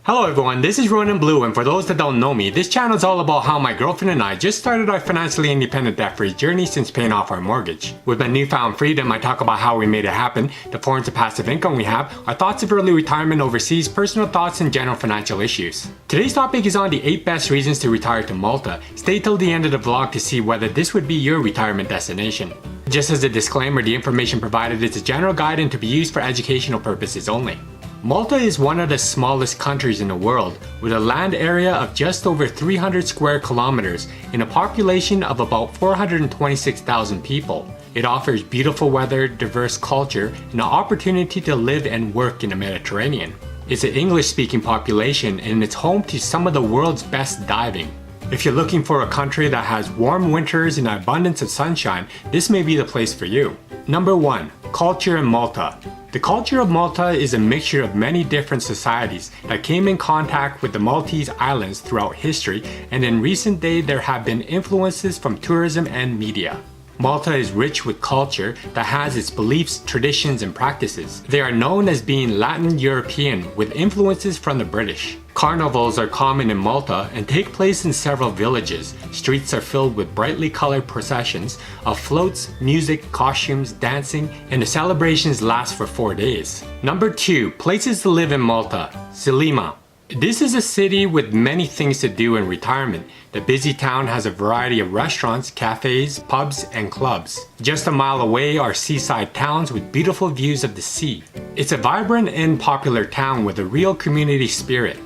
Hello everyone, this is Ronan Blue, and for those that don't know me, this channel is all about how my girlfriend and I just started our financially independent debt-free journey since paying off our mortgage. With my newfound freedom, I talk about how we made it happen, the forms of passive income we have, our thoughts of early retirement overseas, personal thoughts, and general financial issues. Today's topic is on the 8 best reasons to retire to Malta. Stay till the end of the vlog to see whether this would be your retirement destination. Just as a disclaimer, the information provided is a general guide and to be used for educational purposes only. Malta is one of the smallest countries in the world, with a land area of just over 300 square kilometers and a population of about 426,000 people. It offers beautiful weather, diverse culture, and the opportunity to live and work in the Mediterranean. It's an English-speaking population and it's home to some of the world's best diving. If you're looking for a country that has warm winters and an abundance of sunshine, this may be the place for you. Number 1. Culture in Malta. The culture of Malta is a mixture of many different societies that came in contact with the Maltese islands throughout history, and in recent days there have been influences from tourism and media. Malta is rich with culture that has its beliefs, traditions, and practices. They are known as being Latin European with influences from the British. Carnivals are common in Malta and take place in several villages. Streets are filled with brightly colored processions of floats, music, costumes, dancing, and the celebrations last for 4 days. Number 2. Places to live in Malta. Sliema. This is a city with many things to do in retirement. The busy town has a variety of restaurants, cafes, pubs, and clubs. Just a mile away are seaside towns with beautiful views of the sea. It's a vibrant and popular town with a real community spirit.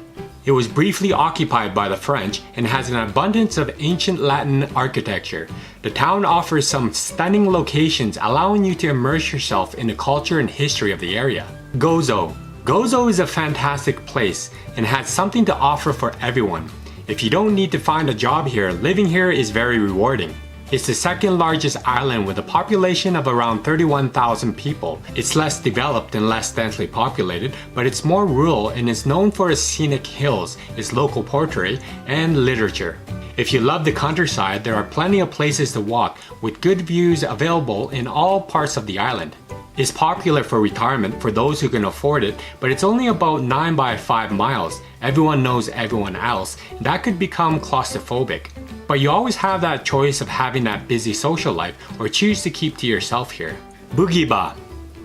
It was briefly occupied by the French and has an abundance of ancient Latin architecture. The town offers some stunning locations, allowing you to immerse yourself in the culture and history of the area. Gozo. Gozo is a fantastic place and has something to offer for everyone. If you don't need to find a job here, living here is very rewarding. It's the second largest island with a population of around 31,000 people. It's less developed and less densely populated, but it's more rural and is known for its scenic hills, its local poetry, and literature. If you love the countryside, there are plenty of places to walk with good views available in all parts of the island. It's popular for retirement for those who can afford it, but it's only about 9 by 5 miles. Everyone knows everyone else, and that could become claustrophobic. But you always have that choice of having that busy social life or choose to keep to yourself here. Bourguiba.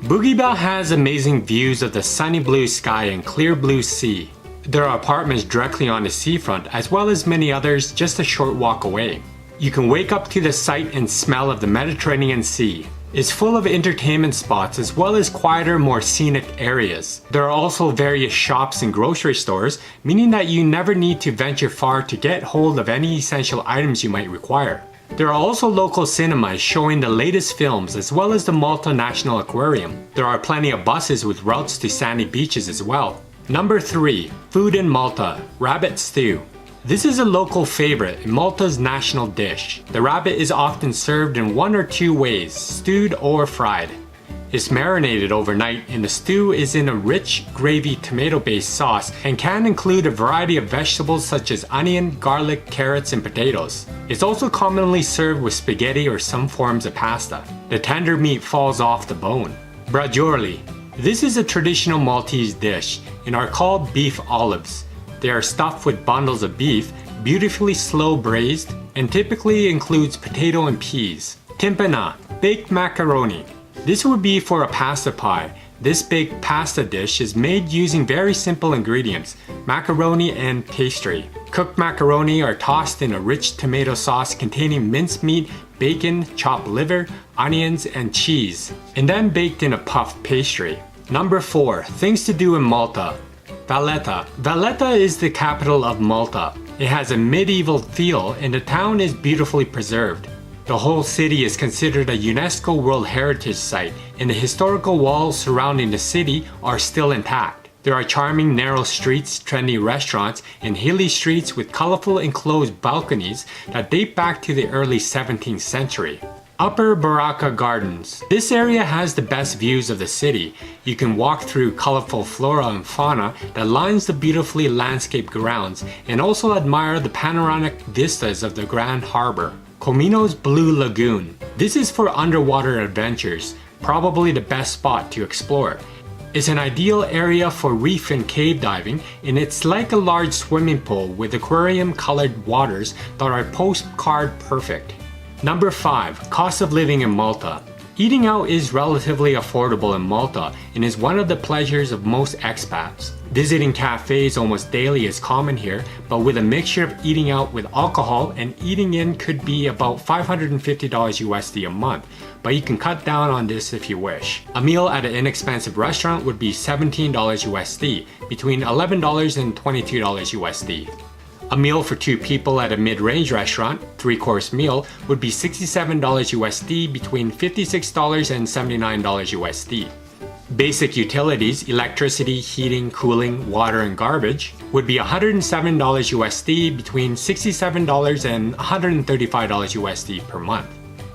Bourguiba has amazing views of the sunny blue sky and clear blue sea. There are apartments directly on the seafront as well as many others just a short walk away. You can wake up to the sight and smell of the Mediterranean Sea. It's full of entertainment spots as well as quieter, more scenic areas. There are also various shops and grocery stores, meaning that you never need to venture far to get hold of any essential items you might require. There are also local cinemas showing the latest films as well as the Malta National Aquarium. There are plenty of buses with routes to sandy beaches as well. Number 3. Food in Malta. Rabbit stew. This is a local favorite and Malta's national dish. The rabbit is often served in 1 or 2 ways, stewed or fried. It's marinated overnight and the stew is in a rich gravy tomato-based sauce and can include a variety of vegetables such as onion, garlic, carrots, and potatoes. It's also commonly served with spaghetti or some forms of pasta. The tender meat falls off the bone. Bracioli. This is a traditional Maltese dish and are called beef olives. They are stuffed with bundles of beef, beautifully slow braised, and typically includes potato and peas. Timpana, baked macaroni. This would be for a pasta pie. This baked pasta dish is made using very simple ingredients, macaroni and pastry. Cooked macaroni are tossed in a rich tomato sauce containing minced meat, bacon, chopped liver, onions, and cheese, and then baked in a puff pastry. Number 4. Things to do in Malta. Valletta. Valletta is the capital of Malta. It has a medieval feel and the town is beautifully preserved. The whole city is considered a UNESCO World Heritage Site and the historical walls surrounding the city are still intact. There are charming narrow streets, trendy restaurants, and hilly streets with colorful enclosed balconies that date back to the early 17th century. Upper Baraka Gardens. This area has the best views of the city. You can walk through colorful flora and fauna that lines the beautifully landscaped grounds and also admire the panoramic vistas of the Grand Harbor. Comino's Blue Lagoon. This is for underwater adventures, probably the best spot to explore. It's an ideal area for reef and cave diving, and it's like a large swimming pool with aquarium-colored waters that are postcard perfect. Number 5. Cost of living in Malta. Eating out is relatively affordable in Malta and is one of the pleasures of most expats. Visiting cafes almost daily is common here, but with a mixture of eating out with alcohol and eating in could be about $550 USD a month, but you can cut down on this if you wish. A meal at an inexpensive restaurant would be $17 USD, between $11 and $22 USD. A meal for 2 people at a mid-range restaurant, 3-course meal, would be $67 USD, between $56 and $79 USD. Basic utilities, electricity, heating, cooling, water, and garbage, would be $107 USD, between $67 and $135 USD per month.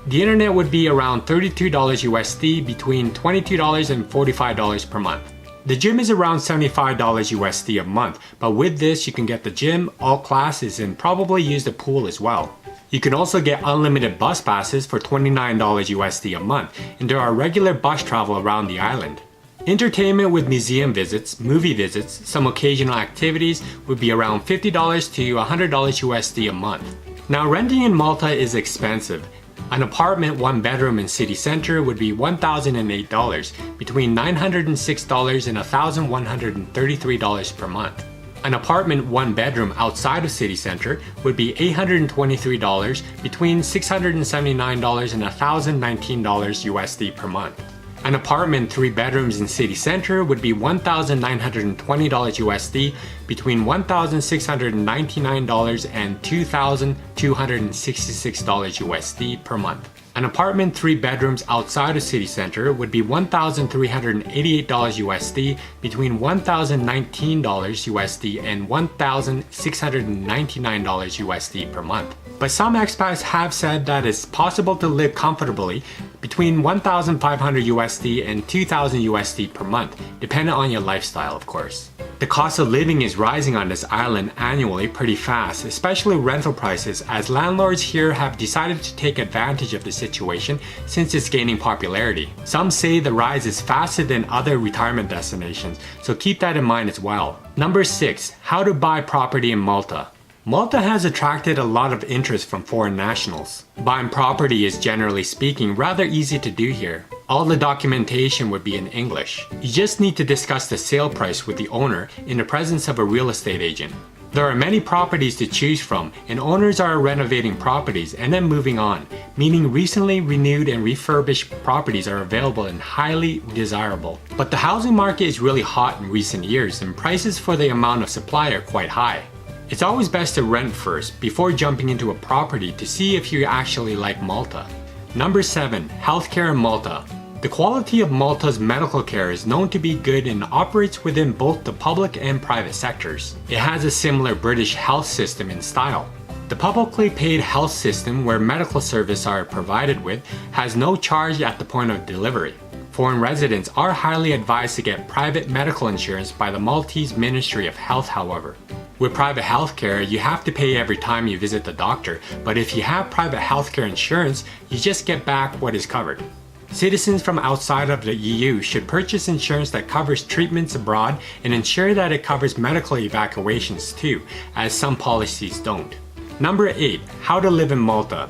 The internet would be around $32 USD, between $22 and $45 per month. The gym is around $75 USD a month, but with this you can get the gym, all classes, and probably use the pool as well. You can also get unlimited bus passes for $29 USD a month, and there are regular bus travel around the island. Entertainment with museum visits, movie visits, some occasional activities would be around $50 to $100 USD a month. Now renting in Malta is expensive. An apartment 1 bedroom in city center would be $1,008, between $906 and $1,133 per month. An apartment 1 bedroom outside of city center would be $823, between $679 and $1,019 USD per month. An apartment 3 bedrooms in city center would be $1,920 USD, between $1,699 and $2,266 USD per month. An apartment 3 bedrooms outside of city center would be $1,388 USD, between $1,019 USD and $1,699 USD per month. But some expats have said that it's possible to live comfortably between $1,500 USD and $2,000 USD per month, depending on your lifestyle, of course. The cost of living is rising on this island annually pretty fast, especially rental prices, as landlords here have decided to take advantage of the situation since it's gaining popularity. Some say the rise is faster than other retirement destinations, so keep that in mind as well. Number 6. How to buy property in Malta. Malta has attracted a lot of interest from foreign nationals. Buying property is, generally speaking, rather easy to do here. All the documentation would be in English. You just need to discuss the sale price with the owner in the presence of a real estate agent. There are many properties to choose from, and owners are renovating properties and then moving on, meaning recently renewed and refurbished properties are available and highly desirable. But the housing market is really hot in recent years, and prices for the amount of supply are quite high. It's always best to rent first before jumping into a property to see if you actually like Malta. Number 7. Healthcare in Malta. The quality of Malta's medical care is known to be good and operates within both the public and private sectors. It has a similar British health system in style. The publicly paid health system, where medical services are provided with, has no charge at the point of delivery. Foreign residents are highly advised to get private medical insurance by the Maltese Ministry of Health, however. With private healthcare, you have to pay every time you visit the doctor, but if you have private healthcare insurance, you just get back what is covered. Citizens from outside of the EU should purchase insurance that covers treatments abroad and ensure that it covers medical evacuations too, as some policies don't. Number 8. How to live in Malta.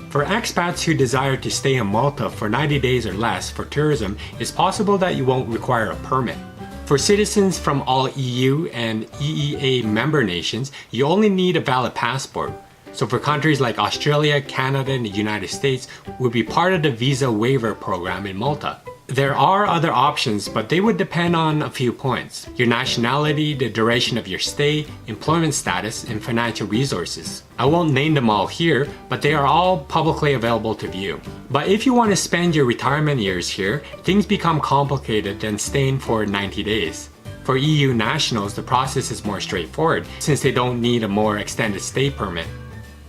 For expats who desire to stay in Malta for 90 days or less for tourism, it's possible that you won't require a permit. For citizens from all EU and EEA member nations, you only need a valid passport. So for countries like Australia, Canada, and the United States, will be part of the visa waiver program in Malta. There are other options, but they would depend on a few points: your nationality, the duration of your stay, employment status, and financial resources. I won't name them all here, but they are all publicly available to view. But if you want to spend your retirement years here, things become complicated than staying for 90 days. For EU nationals, the process is more straightforward since they don't need a more extended stay permit.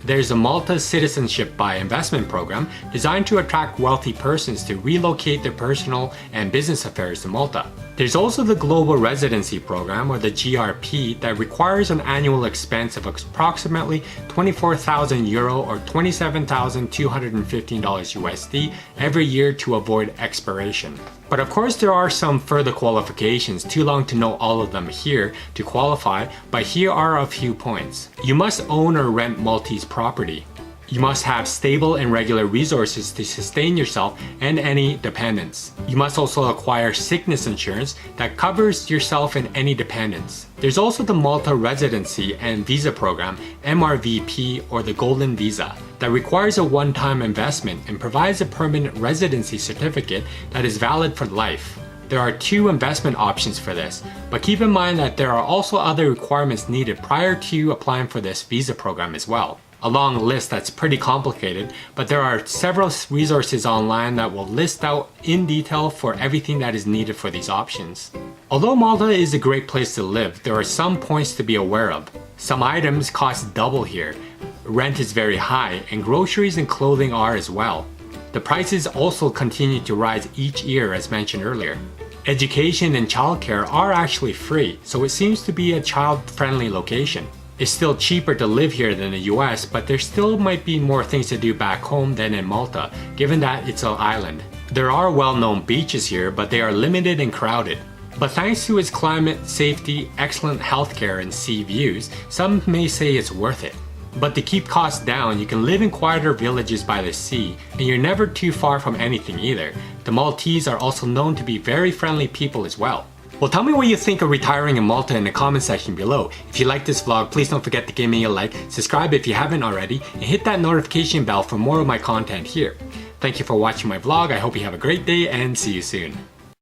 There's a Malta Citizenship by Investment program designed to attract wealthy persons to relocate their personal and business affairs to Malta. There's also the Global Residency Program, or the GRP, that requires an annual expense of approximately €24,000 or $27,215 USD every year to avoid expiration. But of course there are some further qualifications, too long to know all of them here to qualify, but here are a few points. You must own or rent Maltese property. You must have stable and regular resources to sustain yourself and any dependents. You must also acquire sickness insurance that covers yourself and any dependents. There's also the Malta Residency and Visa Program, MRVP, or the Golden Visa, that requires a one-time investment and provides a permanent residency certificate that is valid for life. There are 2 investment options for this, but keep in mind that there are also other requirements needed prior to applying for this visa program as well. A long list that's pretty complicated, but there are several resources online that will list out in detail for everything that is needed for these options. Although Malta is a great place to live, there are some points to be aware of. Some items cost double here, rent is very high, and groceries and clothing are as well. The prices also continue to rise each year as mentioned earlier. Education and childcare are actually free, so it seems to be a child-friendly location. It's still cheaper to live here than the US, but there still might be more things to do back home than in Malta, given that it's an island. There are well-known beaches here, but they are limited and crowded. But thanks to its climate, safety, excellent healthcare, and sea views, some may say it's worth it. But to keep costs down, you can live in quieter villages by the sea, and you're never too far from anything either. The Maltese are also known to be very friendly people as well. Well, tell me what you think of retiring in Malta in the comment section below. If you like this vlog, please don't forget to give me a like, subscribe if you haven't already, and hit that notification bell for more of my content here. Thank you for watching my vlog. I hope you have a great day and see you soon.